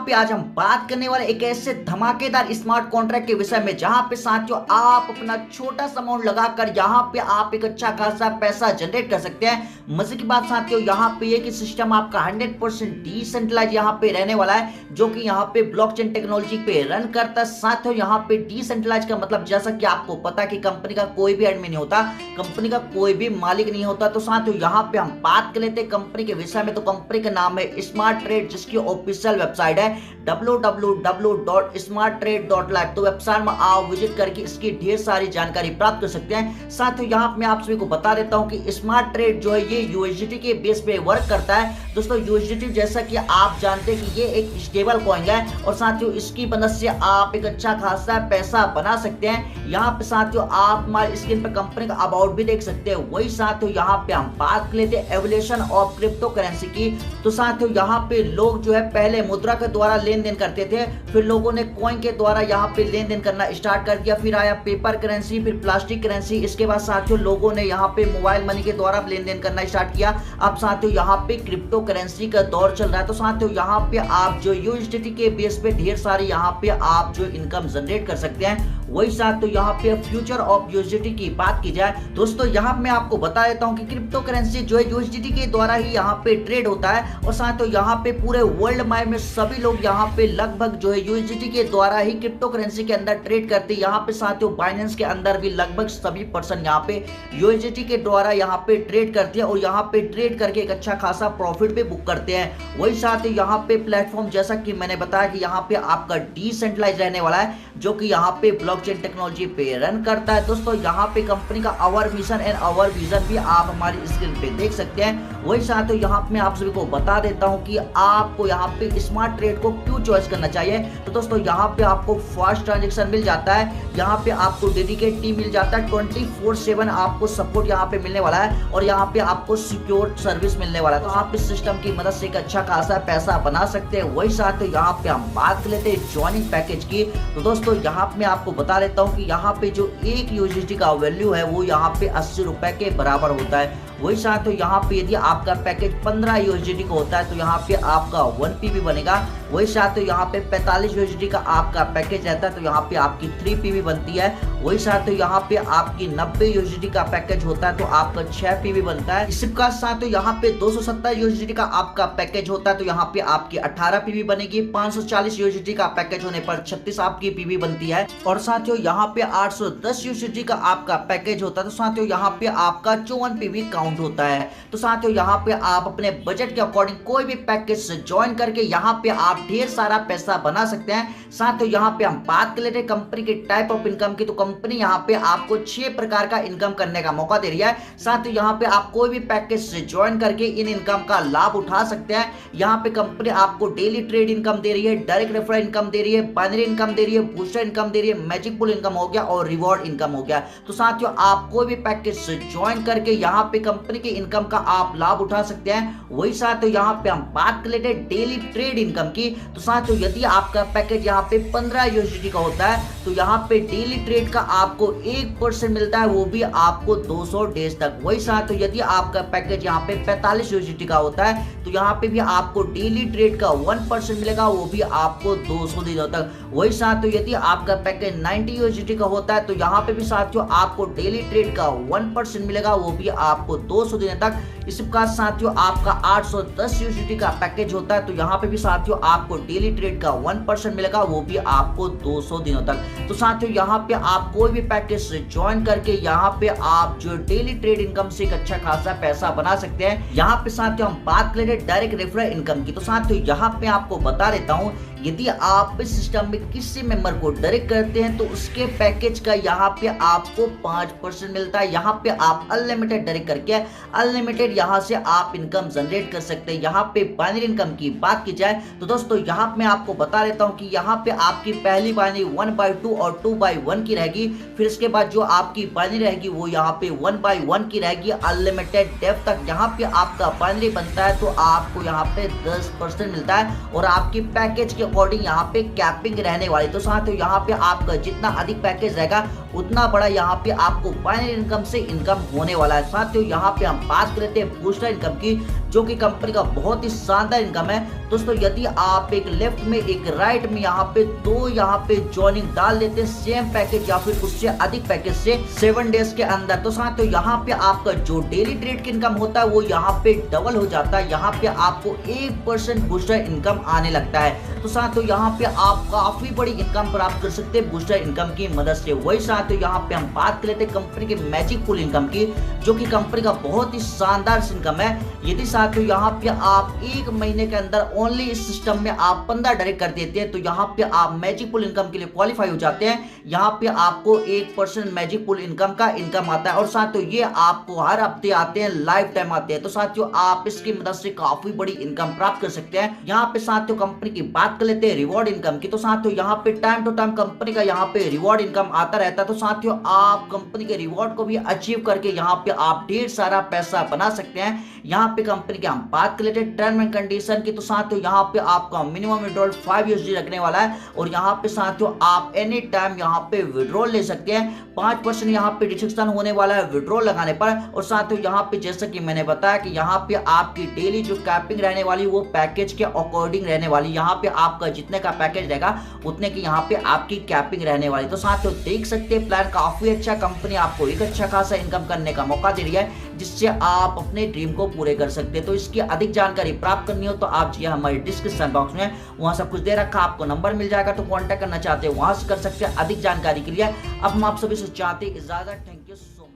पे आज हम बात करने वाले एक ऐसे धमाकेदार स्मार्ट कॉन्ट्रैक्ट के विषय में जहां पे साथियों आप अपना छोटा सा अमाउंट लगाकर यहां पे आप एक अच्छा खासा पैसा जनरेट कर सकते हैं। मजे की बात साथियों यहां पे ये कि सिस्टम आपका 100% डिसेंट्रलाइज यहां पे रहने वाला है, जो कि यहां पे ब्लॉकचेन टेक्नोलॉजी पे रन करता है। साथियों यहां पे डिसेंट्रलाइज का मतलब जैसा कि आपको पता कि कंपनी का कोई भी एडमिन नहीं होता, कंपनी का कोई भी मालिक नहीं होता। तो साथियों यहां पे हम बात कर लेते हैं कंपनी के विषय में। तो कंपनी का नाम है स्मार्ट ट्रेड, जिसकी ऑफिशियल वेबसाइट है www.smarttrade.live। तो वेबसाइट में आप विजिट करके इसकी ढेर सारी जानकारी प्राप्त कर सकते हैं। साथियों यहाँ मैं आप सभी को बता देता हूँ कि स्मार्ट ट्रेड जो है ये यूएसडीटी के बेस पे वर्क करता है। दोस्तों यूएसडीटी जैसा कि आप जानते हैं कि ये एक स्टेबल कॉइन है और साथियों इसकी मदद से आप एक अच्छा खासा पैसा बना सकते हैं। यहाँ पे साथियों आप हमारे स्क्रीन पर कंपनी का अबाउट भी देख सकते हैं। वही साथियों यहाँ पे हम बात कर लेते हैं एवोल्यूशन ऑफ क्रिप्टो करेंसी की। तो साथियों यहाँ पे लोग जो है पहले मुद्रा के द्वारा लेन देन करते थे, फिर लोगों ने कॉइन के द्वारा यहाँ पे लेन देन करना स्टार्ट कर दिया, फिर आया पेपर करेंसी, फिर प्लास्टिक करेंसी। इसके बाद साथियों लोगों ने यहाँ पे मोबाइल मनी के द्वारा लेन देन करना स्टार्ट किया। अब साथियों यहाँ पे क्रिप्टो करेंसी का दौर चल रहा है। तो साथियों यहाँ पे आप जो यूएसडीटी के बेस पे ढेर सारी यहाँ पे आप जो इनकम जनरेट कर सकते हैं। वही साथियों यहाँ पे फ्यूचर ऑफ यूएसडीटी की बात की जाए दोस्तों यहाँ मैं आपको बता देता हूँ कि क्रिप्टो करेंसी जो है यूएसडीटी के द्वारा ही यहाँ पे ट्रेड होता है और साथियों यहाँ पे पूरे वर्ल्ड में सभी लोग यहाँ पे लगभग जो है यूएसडीटी के द्वारा ही क्रिप्टो करेंसी के अंदर ट्रेड करते हैं। यहाँ पे साथियों बाइनेंस के अंदर भी लगभग सभी पर्सन यहाँ पे यूएसडीटी के द्वारा यहाँ पे ट्रेड करते हैं और यहाँ पे ट्रेड करके एक अच्छा खासा प्रॉफिट भी बुक करते हैं। वही साथियों यहाँ पे प्लेटफॉर्म जैसा कि मैंने बताया कि यहाँ पे आपका डिसेंट्रलाइज रहने वाला है, जो कि यहाँ पे ब्लॉकचेन टेक्नोलॉजी पे रन करता है। दोस्तों यहाँ पे कंपनी का our mission and our vision भी आप हमारी स्क्रीन पे देख सकते हैं। वही साथियों यहाँ मैं आप सभी को बता देता हूँ कि आपको यहाँ पे स्मार्ट ट्रेड को क्यों चॉइस करना चाहिए। तो दोस्तों यहाँ पे आपको फास्ट ट्रांजेक्शन मिल जाता है, यहाँ पे आपको डेडिकेट टीम मिल जाता है, 24/7 आपको सपोर्ट यहाँ पे मिलने वाला है और यहाँ पे आपको सिक्योर सर्विस मिलने वाला है। तो आप इस सिस्टम की मदद से एक अच्छा खासा पैसा बना सकते हैं। वही साथियों यहाँ पे हम बात कर लेते हैं ज्वाइनिंग पैकेज की। तो दोस्तों यहाँ मैं आपको बता देता हूँ कि यहाँ पे जो एक यूएसडीटी का वैल्यू है वो यहाँ पे 80 रुपए के बराबर होता है। वही साथियों यहाँ पे यदि आपका पैकेज 15 यूएसडीटी का होता है तो यहाँ पे आपका 1 पीवी बनेगा। वही साथियों यहाँ पे 45 यूएसडीटी का आपका पैकेज रहता है तो यहाँ पे आपकी 3 पीवी बनती है। वही साथियों यहाँ पे आपकी 90 यूएसडीटी का पैकेज होता है तो आपका 6 पीवी बनता है। इसी प्रकार साथियों यहाँ पे 270 यूएसडीटी का आपका पैकेज होता है तो यहाँ पे आपकी 18 पीवी बनेगी। 540 यूएसडीटी का पैकेज होने पर 36 आपकी पीवी बनती है। और साथियों यहाँ पे 810 यूएसडीटी का आपका पैकेज होता है तो साथियों यहाँ पे आपका 54 पीवी काउंट होता है। तो साथियों यहाँ पे आप अपने बजट के अकॉर्डिंग कोई भी पैकेज से ज्वाइन करके यहाँ पे आप ढेर सारा पैसा बना सकते हैं। साथियों यहाँ पे हम बात कर लेते हैं कंपनी के टाइप ऑफ इनकम की। तो कंपनी यहाँ पे आपको 6 प्रकार का इनकम करने का मौका दे रही है। साथियों यहाँ पे आप कोई भी पैकेज से ज्वाइन करके इन इनकम का लाभ उठा सकते हैं। यहाँ पे कंपनी आपको डेली ट्रेड इनकम दे रही है, डायरेक्ट रेफरल इनकम दे रही है, बाइनरी इनकम दे रही है, बूस्टर इनकम दे रही है, मैजिक पुल इनकम हो गया और रिवॉर्ड इनकम हो गया। तो साथियों आप कोई भी पैकेज से ज्वाइन करके यहाँ पे कंपनी के इनकम का आप लाभ उठा सकते हैं। वही साथियों यहाँ पे हम बात कर लेते हैं डेली ट्रेड इनकम की। तो साथियों यदि आपका पैकेज यहाँ पे 15 यूएसडीटी का होता है तो यहाँ पे डेली ट्रेड का आपको 1% मिलता है, वो भी आपको 200 डेज तक। वही साथियों यदि आपका पैकेज यहाँ पे 45 यूएसडीटी का होता है तो यहाँ पे भी आपको डेली ट्रेड का 1% मिलेगा, वो भी आपको 200 दिनों तक। वही साथियों यदि आपका पैकेज 90 यूएसडीटी का होता है तो यहाँ पे भी साथियों आपको डेली ट्रेड का 1% मिलेगा, वो भी आपको 200 दिनों तक। इसी प्रकार साथियों आपका 810 यूएसडीटी का पैकेज होता है तो यहाँ पे भी साथियों आपको डेली ट्रेड का 1% मिलेगा, वो भी आपको 200 दिनों तक। तो साथियों यहाँ पे आप कोई भी पैकेज से ज्वाइन करके यहाँ पे आप जो डेली ट्रेड इनकम से एक अच्छा खासा पैसा बना सकते हैं। यहाँ पे साथियों हम बात कर रहे हैं डायरेक्ट रेफरल इनकम की। तो साथियों यहाँ पे आपको बता देता हूँ यदि आप इस सिस्टम में किसी मेंबर को डायरेक्ट करते हैं तो उसके पैकेज का यहाँ पे आपको 5% मिलता है। यहाँ पे आप अनलिमिटेड डायरेक्ट करके अनलिमिटेड यहाँ से आप इनकम जनरेट कर सकते हैं। यहाँ पे बाइनरी इनकम की बात की जाए तो दोस्तों यहाँ मैं आपको बता देता हूँ कि यहाँ पे आपकी पहली बाइनरी 1/2 और 2/1 की रहेगी। फिर इसके बाद जो आपकी बाइनरी रहेगी वो यहाँ पे 1/1 की रहेगी अनलिमिटेड डेप्थ तक। यहाँ पे आपका बाइनरी बनता है तो आपको यहाँ पे 10% मिलता है और आपकी पैकेज के अकॉर्डिंग यहाँ पे कैपिंग रहने वाली। तो साथियों यहाँ पे आपका जितना अधिक पैकेज रहेगा उतना बड़ा यहाँ पे आपको बाइनरी इनकम से इनकम होने वाला है। साथियों यहाँ पे हम बात करते हैं बूस्टर इनकम की, जो कि कंपनी का बहुत ही शानदार इनकम है। दोस्तों यदि आप एक लेफ्ट में एक राइट में यहाँ पे दो यहाँ पे ज्वाइनिंग डाल देते हैं सेम पैकेज या फिर उससे अधिक पैकेज से 7 डेज के अंदर, तो साथियों यहाँ पे आपका जो डेली ट्रेड की इनकम होता है वो यहाँ पे डबल हो जाता है। यहाँ पे आपको 1% बूस्टर इनकम आने लगता है। तो साथियों यहाँ पे आप काफी बड़ी इनकम प्राप्त कर सकते हैं बूस्टर इनकम की मदद से। वही साथियों यहाँ पे हम बात कर लेते हैं कंपनी के मैजिक पुल इनकम की, जो कि कंपनी का बहुत ही शानदार इनकम है। यदि साथियों यहाँ पे आप 1 महीने के अंदर ओनली इस सिस्टम में आप 15 डायरेक्ट कर देते हैं तो यहाँ पे आप मैजिक पुल इनकम के लिए क्वालिफाई हो जाते हैं। यहाँ पे आपको 1% मैजिक पुल इनकम का इनकम आता है और साथियों ये आपको हर हफ्ते आते हैं, लाइफ टाइम आते हैं। तो साथियों आप इसकी मदद से काफी बड़ी इनकम प्राप्त कर सकते हैं। यहाँ पे साथियों कंपनी की बात कर लेते हैं रिवॉर्ड इनकम की, तो साथियों यहाँ पे टाइम टू टाइम कंपनी का यहाँ पे रिवॉर्ड इनकम आता रहता है। तो साथियों आप कंपनी के रिवॉर्ड को भी अचीव करके यहाँ पे आप ढेर सारा पैसा बना सकते हैं। यहाँ पे कंपनी की हम बात कर लेते हैं टर्म एंड कंडीशन की, तो साथियों यहाँ पे आपका मिनिमम विड्रॉल 5 USD रखने वाला है और यहाँ पे साथियों आप एनी टाइम यहाँ पे विड्रॉल ले सकते हैं। 5% यहाँ पे डिडक्शन होने वाला है विड्रॉल लगाने पर। और साथियों यहाँ पे जैसा कि मैंने बताया कि यहाँ पे आपकी डेली जो कैपिंग रहने वाली वो पैकेज के अकॉर्डिंग रहने वाली। यहाँ पे आपका जितने का पैकेज रहेगा उतने की यहाँ पे आपकी कैपिंग रहने वाली। तो साथियों देख सकते हैं प्लान काफी अच्छा, कंपनी आपको एक अच्छा खासा इनकम करने का मौका दे रही है जिससे आप अपने ड्रीम को पूरे कर सकते हैं। तो इसकी अधिक जानकारी प्राप्त करनी हो तो आप जी हमारे डिस्क्रिप्शन बॉक्स में वहां सब कुछ दे रखा, आपको नंबर मिल जाएगा, तो कांटेक्ट करना चाहते हैं वहां से कर सकते हैं अधिक जानकारी के लिए। अब हम आप सभी से चाहते हैं इजाजत। Thank you so much.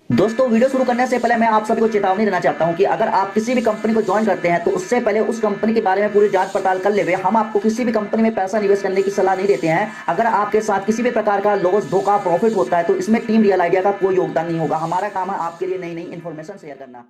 दोस्तों वीडियो शुरू करने से पहले मैं आप सभी को चेतावनी देना चाहता हूं कि अगर आप किसी भी कंपनी को ज्वाइन करते हैं तो उससे पहले उस कंपनी के बारे में पूरी जांच पड़ताल कर लेवे। हम आपको किसी भी कंपनी में पैसा निवेश करने की सलाह नहीं देते हैं। अगर आपके साथ किसी भी प्रकार का लॉस, धोखा, प्रॉफिट होता है तो इसमें टीम रियल आइडिया का कोई योगदान नहीं होगा। हमारा काम है आपके लिए नई नई इंफॉर्मेशन शेयर करना।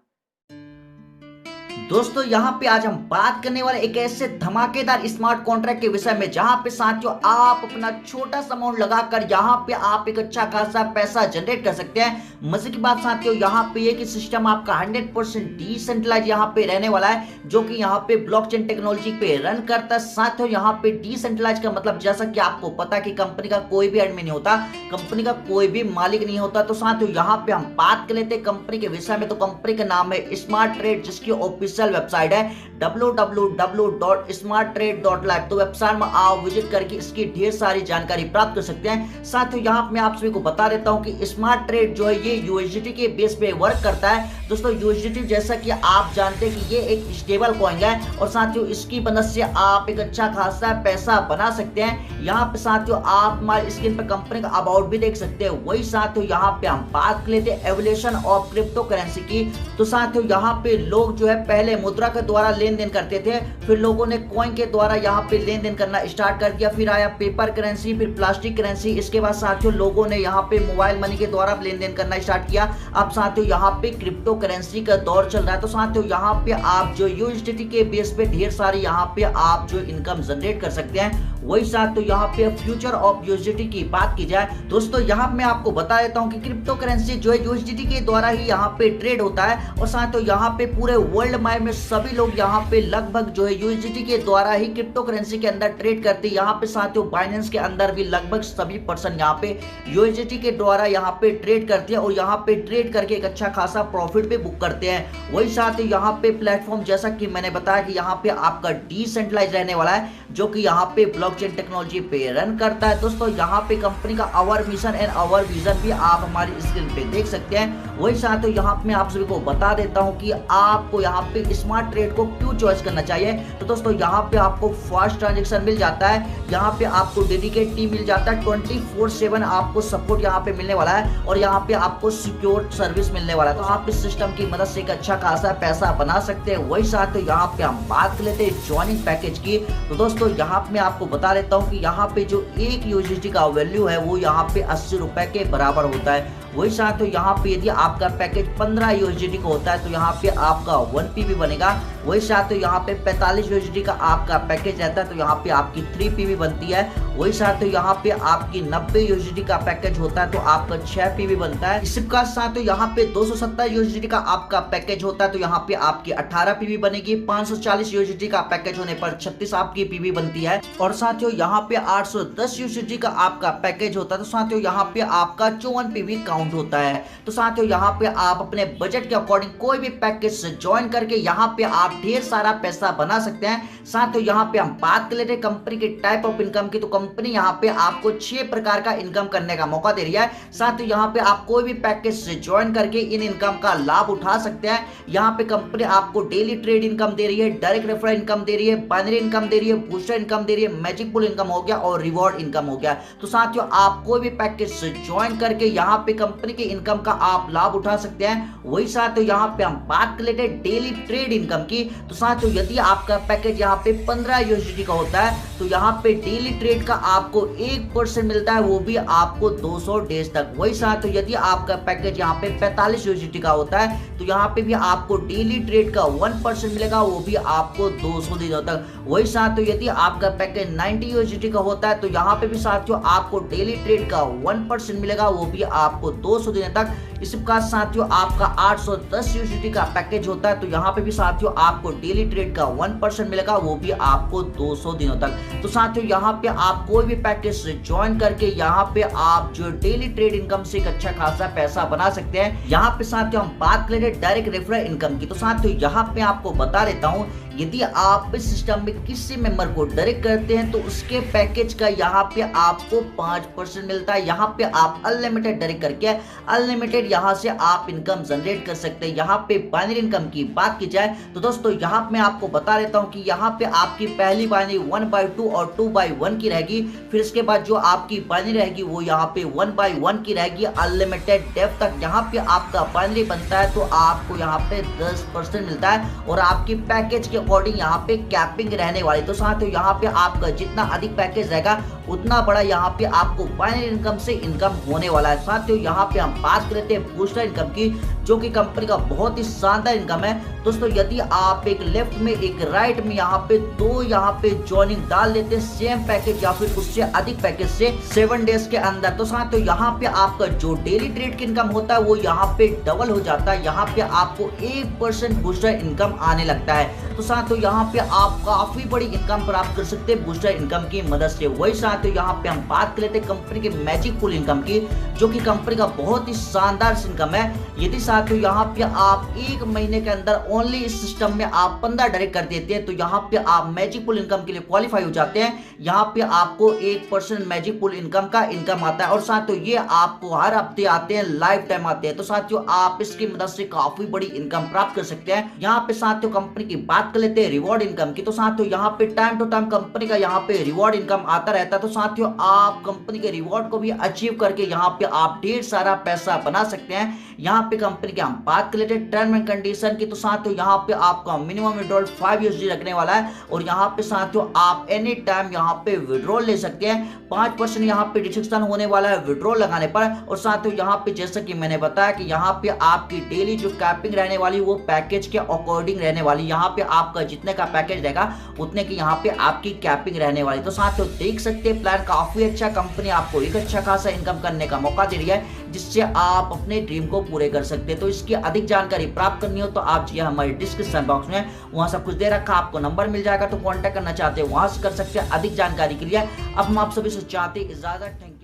दोस्तों यहाँ पे आज हम बात करने वाले एक ऐसे धमाकेदार स्मार्ट कॉन्ट्रैक्ट के विषय में जहां पे साथियों आप अपना छोटा सा अमाउंट लगाकर यहाँ पे आप एक अच्छा खासा पैसा जनरेट कर सकते हैं। मजे की बात साथियों यहाँ पे ये कि सिस्टम आपका 100% डिसेंट्रलाइज यहाँ पे रहने वाला है, जो कि यहाँ पे ब्लॉकचेन टेक्नोलॉजी पे रन करता है। साथियों यहाँ पे डिसेंट्रलाइज का मतलब जैसा कि आपको पता है कि कंपनी का कोई भी एडमिन नहीं होता, कंपनी का कोई भी मालिक नहीं होता। तो साथियों यहाँ पे हम बात कर लेते हैं कंपनी के विषय में। तो कंपनी का नाम है स्मार्ट ट्रेड, जिसकी ऑफिशियल वेबसाइट है www.smarttrade.live। तो वेबसाइट में आप विजिट करके इसकी ढेर सारी जानकारी प्राप्त कर सकते हैं। साथियों यहाँ मैं आप सभी को बता देता हूँ कि स्मार्ट ट्रेड जो है ये यूएसडीटी के बेस पे वर्क करता है। दोस्तों यूएसडीटी जैसा कि आप जानते हैं कि ये एक स्टेबल कॉइन है और साथियों इसकी मदद से आप एक अच्छा खासा पैसा बना सकते हैं। यहाँ पे साथियों आप हमारी स्क्रीन पर कंपनी का अबाउट भी देख सकते हैं। वही साथियों यहाँ पे हम बात कर लेते हैं एवोल्यूशन ऑफ क्रिप्टो करेंसी की। तो साथियों यहाँ पे लोग जो है पहले मुद्रा के द्वारा लेन देन करते थे, फिर लोगों ने कॉइन के द्वारा यहाँ पे लेन देन करना स्टार्ट कर दिया, फिर आया पेपर करेंसी, फिर प्लास्टिक करेंसी। इसके बाद साथियों लोगों ने यहाँ पे मोबाइल मनी के द्वारा लेन देन करना स्टार्ट किया। अब साथियों यहाँ पे क्रिप्टो करेंसी का दौर चल रहा है। तो साथियों यहाँ पे आप जो यूएसडीटी के बेस पे ढेर सारी यहाँ पे आप जो इनकम जनरेट कर सकते हैं। वही साथियों यहाँ पे फ्यूचर ऑफ यूएसडीटी की बात की जाए दोस्तों यहाँ मैं आपको बता देता हूँ कि क्रिप्टो करेंसी जो है यूएसडीटी के द्वारा ही यहाँ पे ट्रेड होता है और साथियों यहाँ पे पूरे वर्ल्ड में सभी लोग यहाँ पे लगभग जो है यूएसडीटी के द्वारा ही क्रिप्टो करेंसी के अंदर ट्रेड करते हैं। यहाँ पे साथियों बाइनेंस के अंदर भी लगभग सभी पर्सन यहाँ पे यूएसडीटी के द्वारा यहाँ पे ट्रेड करते हैं और यहाँ पे ट्रेड करके एक अच्छा खासा प्रॉफिट भी बुक करते हैं। वही साथियों यहाँ पे प्लेटफॉर्म जैसा कि मैंने बताया कि यहाँ पे आपका डिसेंट्रलाइज रहने वाला है, जो कि यहाँ पे ब्लॉकचेन टेक्नोलॉजी पे रन करता है। दोस्तों यहाँ पे कंपनी का our mission and our vision भी आप हमारी स्क्रीन पे देख सकते हैं। वही साथियों यहाँ पे मैं आप सभी को बता देता हूँ कि आपको यहाँ पे स्मार्ट ट्रेड को क्यों चॉइस करना चाहिए। तो दोस्तों यहाँ पे आपको फास्ट ट्रांजैक्शन मिल जाता है, यहाँ पे आपको डेडिकेट टीम मिल जाता है, 24/7 आपको सपोर्ट यहाँ पे मिलने वाला है और यहाँ पे आपको सिक्योर सर्विस मिलने वाला है। तो आप इस सिस्टम की मदद से एक अच्छा खासा पैसा बना सकते हैं। वही साथियों यहाँ पे हम बात कर लेते हैं ज्वाइनिंग पैकेज की। तो दोस्तों यहाँ पे मैं आपको बता देता हूँ कि यहाँ पे जो एक यूएसडीटी का वैल्यू है वो यहाँ पे 80 रुपए के बराबर होता है वही साथियों यहाँ पे यदि आपका पैकेज 15 यूएसडी का होता है तो यहाँ पे आपका 1 पीवी बनेगा। वही साथियों यहाँ पे 45 यूएसडी का आपका पैकेज रहता है तो यहाँ पे आपकी 3 पीवी बनती है। वही साथियों यहाँ पे आपकी 90 यूएसडी का पैकेज होता है तो आपका 6 पीवी बनता है। इसके साथ यहाँ पे 270 यूएसडी का आपका पैकेज होता है तो यहाँ पे आपकी 18 पीवी बनेगी। 540 यूएसडी का पैकेज होने पर 36 आपकी पीवी बनती है। और साथियों यहाँ पे 810 यूएसडी का आपका पैकेज होता है तो साथियों यहाँ पे आपका 54 पीवी काउंट होता है। तो साथियों यहाँ पे आप अपने बजट के अकॉर्डिंग कोई भी पैकेज से ज्वाइन करके यहाँ पे आप ढेर सारा पैसा बना सकते हैं। साथियों यहाँ पे हम बात कर लेते हैं कंपनी के टाइप ऑफ इनकम की। तो कंपनी यहाँ पे आपको 6 प्रकार का इनकम करने का मौका दे रही है। साथियों यहाँ पे आप कोई भी पैकेज से ज्वाइन करके इन इनकम का लाभ उठा सकते हैं। यहाँ पे कंपनी आपको डेली ट्रेड इनकम दे रही है, डायरेक्ट रेफरल इनकम दे रही है, बाइनरी इनकम दे रही है, बूस्टर इनकम दे रही है, मैजिक पुल इनकम हो गया और रिवॉर्ड इनकम हो गया। तो साथियों आप कोई भी पैकेज से ज्वाइन करके यहाँ पे कंपनी के इनकम का आप लाभ उठा सकते हैं। वही साथियों यहाँ पे हम बात कर लेते हैं डेली ट्रेड इनकम की। तो साथियों यदि आपका पैकेज यहाँ पे 15 यूएसडी का होता है तो यहाँ पे डेली ट्रेड का आपको 1% मिलता है, वो भी आपको 200 डेज तक। वही साथियों यदि आपका पैकेज यहाँ पे 45 यूएसडी का होता है तो यहाँ पे भी आपको डेली ट्रेड का 1% मिलेगा, वो भी आपको 200 दिनों तक। वही साथियों यदि आपका पैकेज 90 यूएसडी का होता है तो यहाँ पे भी साथियों आपको डेली ट्रेड का 1% मिलेगा, वो भी आपको 200 दिनों तक। इसके बाद साथियों आपका 810 यूएसडी का पैकेज होता है तो यहाँ पे भी साथियों आपको डेली ट्रेड का 1% मिलेगा, वो भी आपको 200 दिनों तक। तो साथियों यहाँ पे आप कोई भी पैकेज से ज्वाइन करके यहाँ पे आप जो डेली ट्रेड इनकम से एक अच्छा खासा पैसा बना सकते हैं। यहाँ पे साथियों हम बात कर लेते डायरेक्ट रेफरल इनकम की। तो साथियों यहाँ पे आपको बता देता हूँ यदि आप इस सिस्टम में किसी मेंबर को डायरेक्ट करते हैं तो उसके पैकेज का यहाँ पे आपको 5% मिलता है। यहाँ पे आप अनलिमिटेड डायरेक्ट करके अनलिमिटेड यहाँ से आप इनकम जनरेट कर सकते हैं। यहाँ पे बाइनरी इनकम की बात की जाए तो दोस्तों यहाँ पे मैं आपको बता देता हूँ कि यहाँ पे आपकी पहली बाइनरी 1/2 और 2/1 की रहेगी। फिर इसके बाद जो आपकी बाइनरी रहेगी वो यहाँ पे 1/1 की रहेगी अनलिमिटेड डेप्थ तक। यहाँ पे आपका बाइनरी बनता है तो आपको यहाँ पे 10% मिलता है और आपकी पैकेज के अकॉर्डिंग यहाँ पे कैपिंग रहने वाली। तो साथियों यहाँ पे आपका जितना अधिक पैकेज रहेगा उतना बड़ा यहाँ पे आपको बाइनरी इनकम से इनकम होने वाला है। साथियों यहाँ पे हम बात करते हैं बूस्टर इनकम की, जो कि कंपनी का बहुत ही शानदार इनकम है। दोस्तों यदि आप एक लेफ्ट में एक राइट में यहाँ पे दो यहाँ पे ज्वाइनिंग डाल देते हैं सेम पैकेज या फिर उससे अधिक पैकेज से 7 डेज के अंदर, तो साथियों यहाँ पे आपका जो डेली ट्रेड की इनकम होता है वो यहाँ पे डबल हो जाता है। यहाँ पे आपको 1% बूस्टर इनकम आने लगता है। तो साथियों यहाँ पे आप काफी बड़ी इनकम प्राप्त कर सकते हैं बूस्टर इनकम की मदद से। वही साथियों यहाँ पे हम बात कर लेते हैं कंपनी के मैजिक पुल इनकम की, जो कि कंपनी का बहुत ही शानदार इनकम है। यदि साथियों यहाँ पे आप 1 महीने के अंदर ओनली इस सिस्टम में आप 15 डायरेक्ट कर देते हैं तो यहाँ पे आप मैजिक पुल इनकम के लिए क्वालिफाई हो जाते हैं। यहाँ पे आपको 1% मैजिक पुल इनकम का इनकम आता है और साथियों ये आपको हर हफ्ते आते हैं, लाइफ टाइम आते हैं। तो साथियों आप इसकी मदद से काफी बड़ी इनकम प्राप्त कर सकते हैं। यहाँ पे साथियों कंपनी की बात कर लेते हैं रिवॉर्ड इनकम की। तो साथियों यहाँ पे टाइम टू टाइम कंपनी का यहाँ पे रिवॉर्ड इनकम आता रहता है। तो साथियों आप कंपनी के रिवॉर्ड को भी अचीव करके यहाँ पे आप ढेर सारा पैसा बना सकते हैं। यहाँ पे कंपनी की हम बात कर लेते हैं टर्म एंड कंडीशन की। तो साथियों यहाँ पे आपका मिनिमम विड्रॉल 5 USD रखने वाला है और यहाँ पे साथियों आप एनी टाइम यहाँ पे विड्रॉल ले सकते हैं। 5% यहाँ पे डिडक्शन होने वाला है विड्रॉल लगाने पर। और साथियों यहाँ पे जैसा कि मैंने बताया कि यहाँ पे आपकी डेली जो कैपिंग रहने वाली वो पैकेज के अकॉर्डिंग रहने वाली। यहाँ पे आपका जितने का पैकेज रहेगा उतने की यहाँ पे आपकी कैपिंग रहने वाली। तो साथियों देख सकते हैं प्लान काफी अच्छा, कंपनी आपको एक अच्छा खासा इनकम करने का मौका दे रही है जिससे आप अपने ड्रीम को पूरे कर सकते हैं। तो इसकी अधिक जानकारी प्राप्त करनी हो तो आप जी हमारे डिस्क्रिप्शन बॉक्स में वहां सब कुछ दे रखा, आपको नंबर मिल जाएगा। तो कांटेक्ट करना चाहते हैं वहां से कर सकते हैं अधिक जानकारी के लिए। अब हम आप सभी से चाहते हैं इजाजत। Thank you.